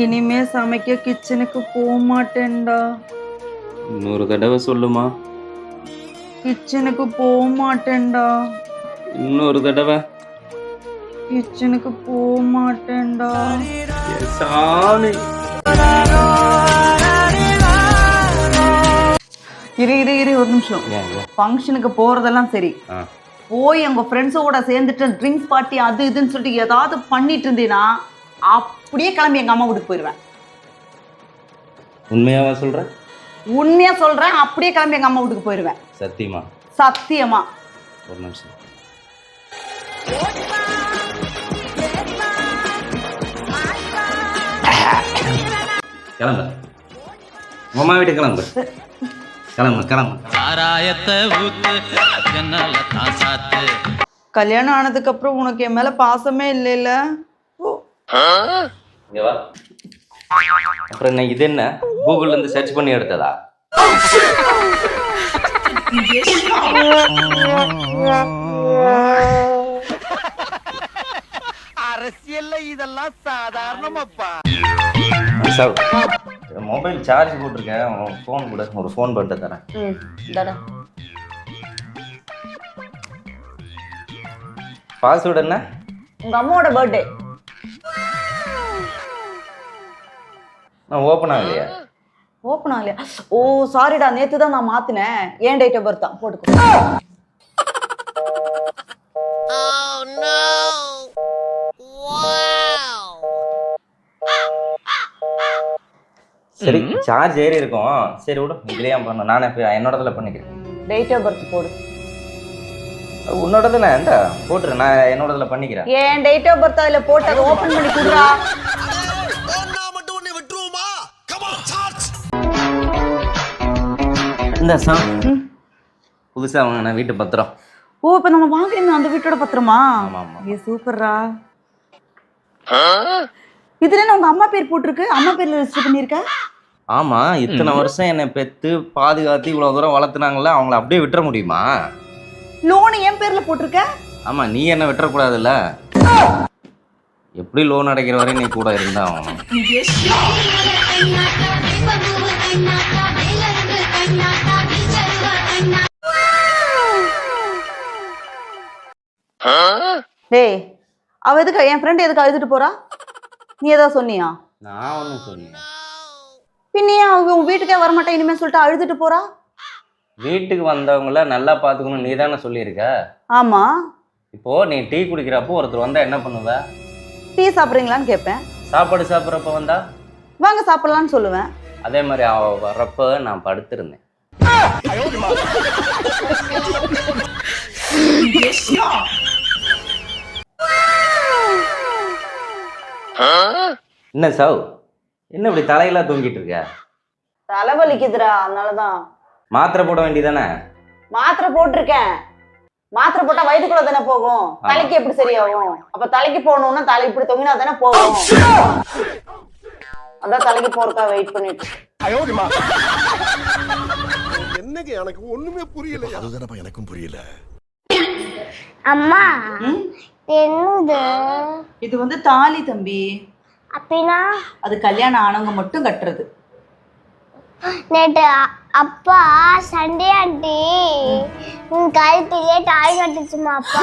இனிமே சமைக்க கிச்சனுக்கு போக மாட்டேன்டா. இன்னொரு தடவை சொல்லுமா. கிச்சனுக்கு போக மாட்டேன்டா. இன்னொரு தடவை. கிச்சனுக்கு போக மாட்டேன்டா. சாமி. இரு ஒரு நிமிஷம். ஃபங்க்ஷனுக்கு போறதெல்லாம் சரி, போய் உங்க ஃப்ரெண்ட்ஸோட சேர்ந்துட்டு ட்ரிங்க்ஸ் பார்ட்டி அது இதுன்னு சொல்லிட்டு ஏதாவது பண்ணிட்டு இருந்தீங்கன்னா அப்படியே கிளம்பி எங்க அம்மா வீட்டுக்கு போயிடுவேன். உண்மையாவா சொல்ற? உண்மையா சொல்றேன், அப்படியே கிளம்பி எங்க அம்மா வீட்டுக்கு போயிடுவேன். சத்தியமா? சத்தியமா. ஒரு நிமிஷம். கிளம்பு, அம்மா வீட்டுக்கு கிளம்பு. கல்யாணம் ஆனதுக்கு அப்புறம் உனக்கு என் மேல பாசமே இல்லைல்ல? அப்புறம் என்ன இது? என்ன கூகுள்ல இருந்து சர்ச் பண்ணி எடுத்ததா? அரசியல்ல இதெல்லாம் சாதாரணமாப்பா. மொபைல் சார்ஜ் போட்டிருக்கேன், ஃபோன் கூட ஒரு ஃபோன் பண்ணிட்டு தரேன். பாஸ்வேர்டு என்ன? உங்க அம்மாவோட பர்த்டே. நான் ஓப்பன் ஆகலையா? ஓப்பன் ஆகலையா? ஓ சாரிடா, நேத்து தான் நான் மாத்தினேன். ஏன் டேட் ஆஃப் பர்த் தான் போட்டுக்கோ. சரி, சார்ஜ் ஏறி இருக்கும். சரி விடு, இதுலயே பண்ண. நானே என்னோடதுல பண்ணிக்கிறேன். டேட் ஆஃப் பர்த் போடு. உன்னோடதுல என்ன போட்டுரு, நான் என்னோடதுல பண்ணிக்கிறேன். ஏன் டேட் ஆஃப் பர்த் அதுல போட்டு அதை ஓபன் பண்ணி குடுறா. இந்த சாம் புதுசா வாங்கின வீட்டு பத்திரம். ஓ, இப்ப நம்ம வாங்கின அந்த வீட்டோட பத்திரமா? ஆமா ஆமா. ஏ சூப்பர்ரா. இதுல உங்க அம்மா பேர் போட்டிருக்கு, அம்மா பேர்ல ரெஜிஸ்டர் பண்ணிருக்க? ஆமா, இத்தனை வருஷம் என்னை பெத்து பாதுகாத்து இவ்வளவு தூரம் வளர்த்துனாங்கல்ல, அவங்கள அப்படியே விட்டுற முடியுமா? லோன் என் பேர்ல போட்டிருக்க? ஆமா, நீ என்ன விட்டுறக்கூடாதுல்ல. எப்படி லோன் அடைக்கிற வரை நீ கூட இருந்தா ஆகணும். டேய், அவ எதுக்கு என் ஃப்ரெண்ட் எதுக்கு அழுதுட்டு போறா? நீ ஏதாவது சொன்னியா? நான் ஒன்னும் சொன்னேன். பின்னையே அவங்க உன் வீட்டுக்கே வரமாட்டேன் இனிமே சொல்லிட்டு அழுதுட்டு போறா? வீட்டுக்கு வந்தவங்கள நல்லா பாத்துக்கணும் நீ தானே சொல்லியிருக்க. ஆமா. இப்போ நீ டீ குடிக்கிறப்போ ஒருத்தர் வந்தா என்ன பண்ணுவ? டீ சாப்பிட்றீங்களான்னு கேட்பேன். சாப்பாடு சாப்பிட்றப்ப வந்தா வாங்க சாப்பிடலான்னு சொல்லுவேன். அதே மாதிரி அவ வர்றப்ப நான் படுத்திருந்தேன். என்ன சாவ், என்ன இப்படி தலையெல்லாம் தூங்கிட்டு இருக்க? தலைவலிக்குதுடா, அதனாலதான். மாத்திரை போட வேண்டியதானே? மாத்திரை போட்டிருக்கேன். மாத்திரை போட்டா வயிற்றுக்குள்ள தானே போகும், தலைக்கு எப்படி சரியாகும்? அப்ப தலைக்கு போகணும்னா தலை இப்படி தொங்கினா தானே போகும். அதான் தலைக்கு போறக்கா வெயிட் பண்ணிட்டு. என்னங்க எனக்கு ஒண்ணுமே புரியல. அதுதானப்பா எனக்கும் புரியல. அம்மா, என்னது இது? வந்து தாலி தம்பி. அப்படின்னா அது கல்யாணம் ஆனவங்க மட்டும் கட்டுறது. நேற்று அப்பா சண்டே ஆண்டி உன் கழுத்திலே தாலி கட்டுச்சுமா. அப்பா